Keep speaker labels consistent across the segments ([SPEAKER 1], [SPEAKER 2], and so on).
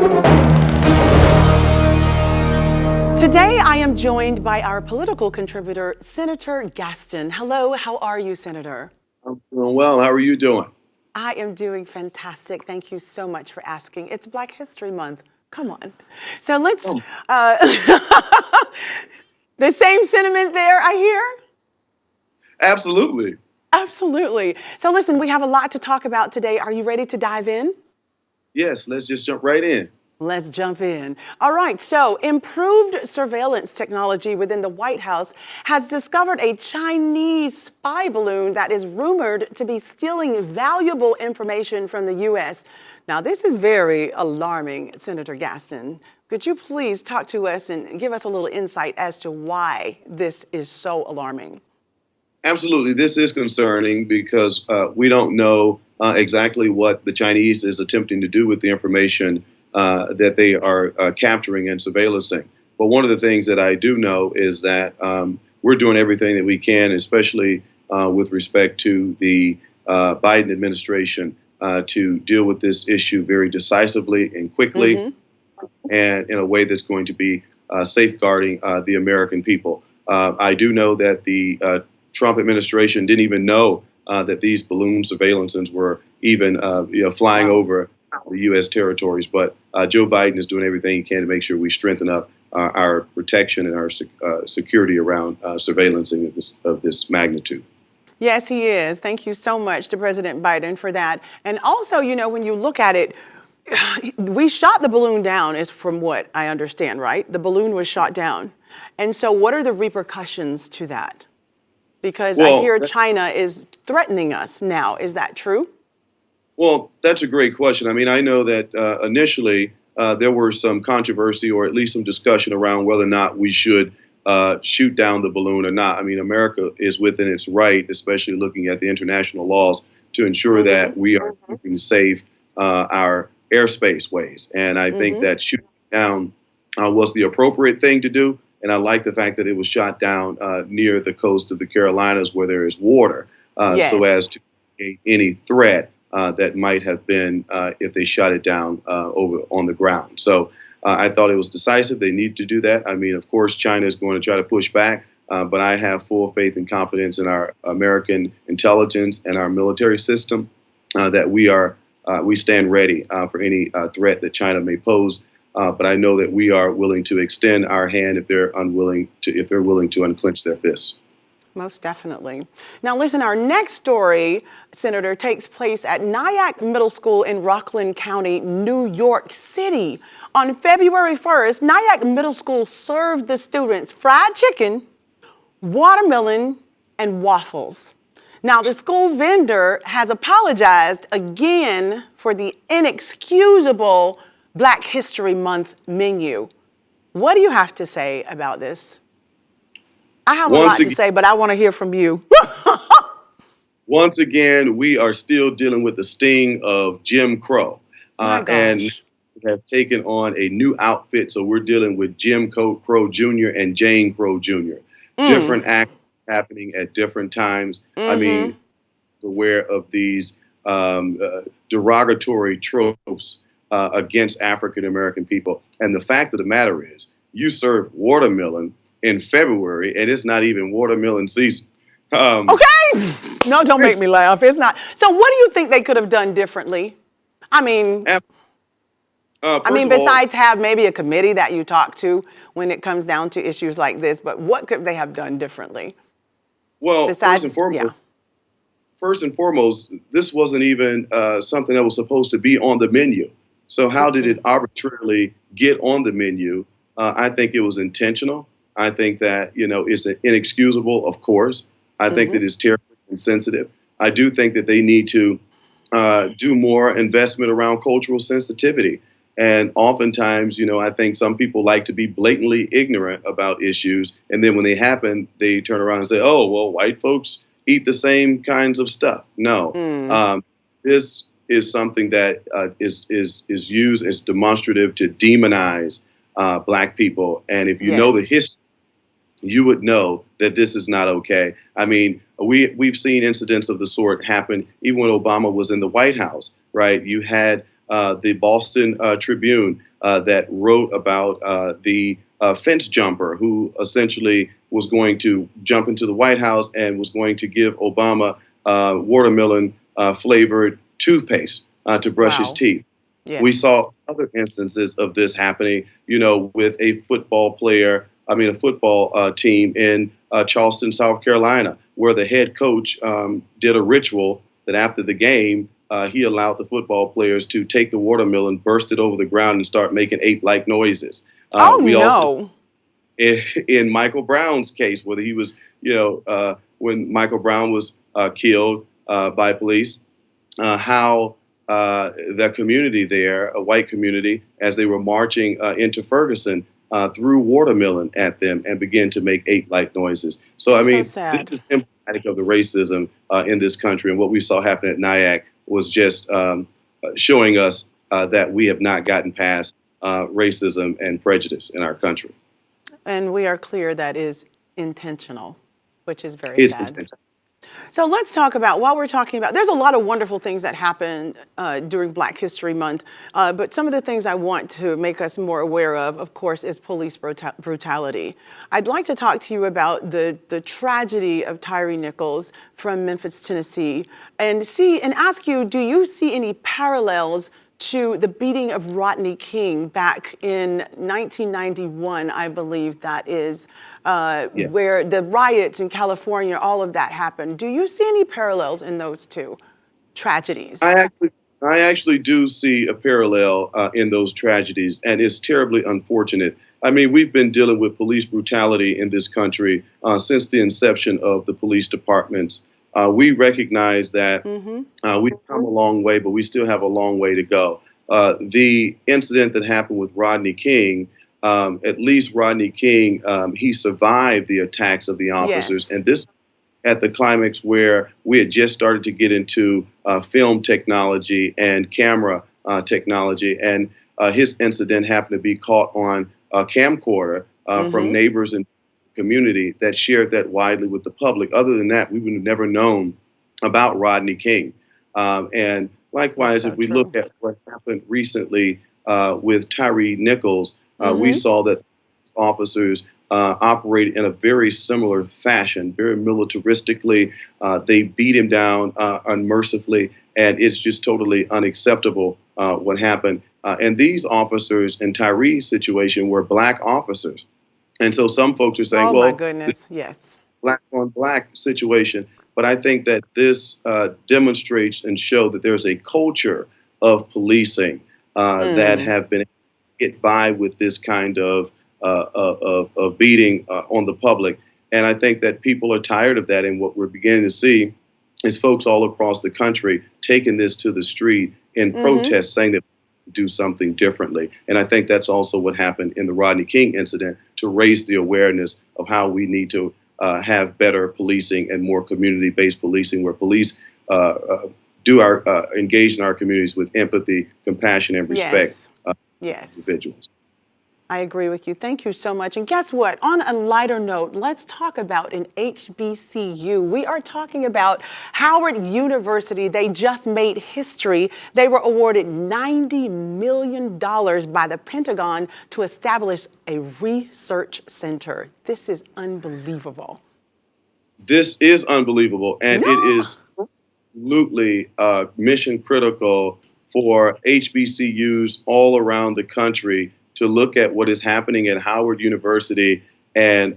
[SPEAKER 1] Today, I am joined by our political contributor, Senator Gaston. Hello, how are you, Senator?
[SPEAKER 2] I'm doing well. How are you doing?
[SPEAKER 1] I am doing fantastic. Thank you so much for asking. It's Black History Month. Come on. So let's, the same sentiment there, I hear?
[SPEAKER 2] Absolutely.
[SPEAKER 1] Absolutely. So listen, we have a lot to talk about today. Are you ready to dive in?
[SPEAKER 2] Yes, let's just jump right in.
[SPEAKER 1] Let's jump in. All right, so improved surveillance technology within the White House has discovered a Chinese spy balloon that is rumored to be stealing valuable information from the U.S. Now, this is very alarming, Senator Gaston. Could you please talk to us and give us a little insight as to why this is so alarming?
[SPEAKER 2] Absolutely. This is concerning because we don't know exactly what the Chinese is attempting to do with the information that they are capturing and surveillancing. But one of the things that I do know is that we're doing everything that we can, especially with respect to the Biden administration, to deal with this issue very decisively and quickly, and in a way that's going to be safeguarding the American people. I do know that the Trump administration didn't even know that these balloon surveillances were even flying over the U.S. territories. But Joe Biden is doing everything he can to make sure we strengthen up our protection and our security around surveillancing of this magnitude.
[SPEAKER 1] Yes, he is. Thank you so much to President Biden for that. And also, you know, when you look at it, we shot the balloon down, is from what I understand, right? The balloon was shot down. And so what are the repercussions to that? Because I hear China is threatening us now. Is that true?
[SPEAKER 2] Well, that's a great question. I mean, I know that initially there were some controversy or at least some discussion around whether or not we should shoot down the balloon or not. I mean, America is within its right, especially looking at the international laws, to ensure that we are keeping safe our airspace ways. And I think that shooting down was the appropriate thing to do. And I like the fact that it was shot down near the coast of the Carolinas where there is water, so as to mitigate any threat that might have been if they shot it down over on the ground. So I thought it was decisive. They need to do that. I mean, of course, China is going to try to push back, but I have full faith and confidence in our American intelligence and our military system that we stand ready for any threat that China may pose. But I know that we are willing to extend our hand if they're willing to unclench their fists.
[SPEAKER 1] Most definitely. Now, listen, our next story, Senator, takes place at Nyack Middle School in Rockland County, New York City. On February 1st, Nyack Middle School served the students fried chicken, watermelon, and waffles. Now, the school vendor has apologized again for the inexcusable Black History Month menu. What do you have to say about this? I have a lot to say, but I want to hear from you.
[SPEAKER 2] Once again, we are still dealing with the sting of Jim Crow. And have taken on a new outfit. So we're dealing with Jim Crow Jr. and Jane Crow Jr. Different acts happening at different times. I mean, aware of these derogatory tropes against African American people. And the fact of the matter is, you serve watermelon in February, and it's not even watermelon season.
[SPEAKER 1] Okay. No, don't make me laugh. It's not. So what do you think they could have done differently? I mean, besides have maybe a committee that you talk to when it comes down to issues like this, but what could they have done differently?
[SPEAKER 2] Well, first and foremost, this wasn't even something that was supposed to be on the menu. So how did it arbitrarily get on the menu? I think it was intentional. I think that, it's inexcusable, of course. I think that it's terribly insensitive. I do think that they need to do more investment around cultural sensitivity. And oftentimes, I think some people like to be blatantly ignorant about issues. And then when they happen, they turn around and say, oh, well, white folks eat the same kinds of stuff. No, this is something that is used as demonstrative to demonize Black people. And if you know the history, you would know that this is not okay. I mean, we've seen incidents of the sort happen even when Obama was in the White House, right? You had the Boston Tribune that wrote about the fence jumper who essentially was going to jump into the White House and was going to give Obama watermelon flavored toothpaste to brush his
[SPEAKER 1] Wow.
[SPEAKER 2] teeth. We
[SPEAKER 1] Yes.
[SPEAKER 2] saw other instances of this happening, with a a football team in Charleston, South Carolina, where the head coach did a ritual that after the game, he allowed the football players to take the watermelon, burst it over the ground, and start making ape-like noises.
[SPEAKER 1] Oh
[SPEAKER 2] We also,
[SPEAKER 1] no.
[SPEAKER 2] in Michael Brown's case, whether he was, when Michael Brown was killed by police, how the community there, a white community, as they were marching into Ferguson, threw watermelon at them and began to make ape-like noises. So, I
[SPEAKER 1] That's so
[SPEAKER 2] mean, this
[SPEAKER 1] sad.
[SPEAKER 2] is emblematic of the racism in this country. And what we saw happen at Nyack was just showing us that we have not gotten past racism and prejudice in our country.
[SPEAKER 1] And we are clear that is intentional, which is very
[SPEAKER 2] It's
[SPEAKER 1] sad. So let's talk about, while we're talking about, there's a lot of wonderful things that happen during Black History Month, but some of the things I want to make us more aware of course, is police brutality. I'd like to talk to you about the tragedy of Tyre Nichols from Memphis, Tennessee, and ask you, do you see any parallels to the beating of Rodney King back in 1991, I believe that is,
[SPEAKER 2] Yeah.
[SPEAKER 1] where the riots in California, all of that happened. Do you see any parallels in those two tragedies?
[SPEAKER 2] I actually, I actually do see a parallel in those tragedies, and it's terribly unfortunate. I mean, we've been dealing with police brutality in this country since the inception of the police departments. We recognize that we've come a long way, but we still have a long way to go. The incident that happened with Rodney King, at least Rodney King, he survived the attacks of the officers,
[SPEAKER 1] Yes.
[SPEAKER 2] and this at the climax where we had just started to get into film technology and camera technology. And his incident happened to be caught on a camcorder from neighbors and community that shared that widely with the public. Other than that, we would have never known about Rodney King. And
[SPEAKER 1] That's
[SPEAKER 2] likewise,
[SPEAKER 1] so
[SPEAKER 2] if we
[SPEAKER 1] true.
[SPEAKER 2] look at what happened recently with Tyre Nichols, we saw that officers operated in a very similar fashion, very militaristically. They beat him down unmercifully, and it's just totally unacceptable what happened. And these officers in Tyre's situation were Black officers. And so some folks are saying,
[SPEAKER 1] Oh my
[SPEAKER 2] well, this
[SPEAKER 1] goodness, yes.
[SPEAKER 2] Black on Black situation. But I think that this demonstrates and shows that there's a culture of policing that have been get by with this kind of beating on the public. And I think that people are tired of that. And what we're beginning to see is folks all across the country taking this to the street in protest, saying that we do something differently. And I think that's also what happened in the Rodney King incident to raise the awareness of how we need to have better policing and more community-based policing, where police engage in our communities with empathy, compassion, and respect
[SPEAKER 1] Yes.
[SPEAKER 2] for
[SPEAKER 1] Yes.
[SPEAKER 2] individuals.
[SPEAKER 1] I agree with you. Thank you so much. And guess what? On a lighter note, let's talk about an HBCU. We are talking about Howard University. They just made history. They were awarded $90 million by the Pentagon to establish a research center. This is unbelievable.
[SPEAKER 2] This is unbelievable, and it
[SPEAKER 1] No.
[SPEAKER 2] is absolutely mission critical for HBCUs all around the country to look at what is happening at Howard University and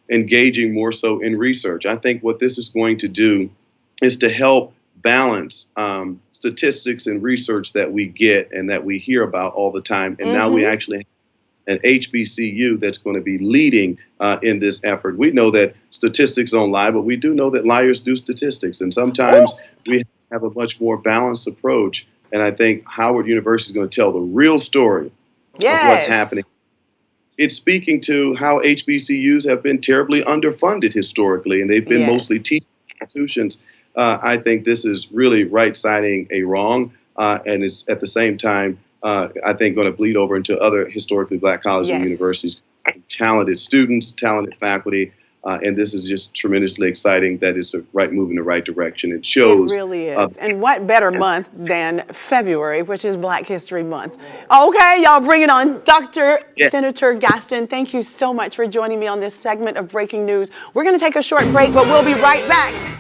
[SPEAKER 2] engaging more so in research. I think what this is going to do is to help balance statistics and research that we get and that we hear about all the time. And now we actually have an HBCU that's going to be leading in this effort. We know that statistics don't lie, but we do know that liars do statistics. And sometimes we have a much more balanced approach. And I think Howard University is going to tell the real story of what's happening. It's speaking to how HBCUs have been terribly underfunded historically, and they've been mostly teaching institutions. I think this is really right-siding a wrong, and it's at the same time, I think, going to bleed over into other historically Black colleges and universities. Talented students, talented faculty, And this is just tremendously exciting that it's a right move in the right direction. It
[SPEAKER 1] It
[SPEAKER 2] shows.
[SPEAKER 1] really is. And what better month than February, which is Black History Month. Okay, y'all bring it on. Dr.
[SPEAKER 2] Yeah.
[SPEAKER 1] Senator Gaston, thank you so much for joining me on this segment of Breaking News. We're going to take a short break, but we'll be right back.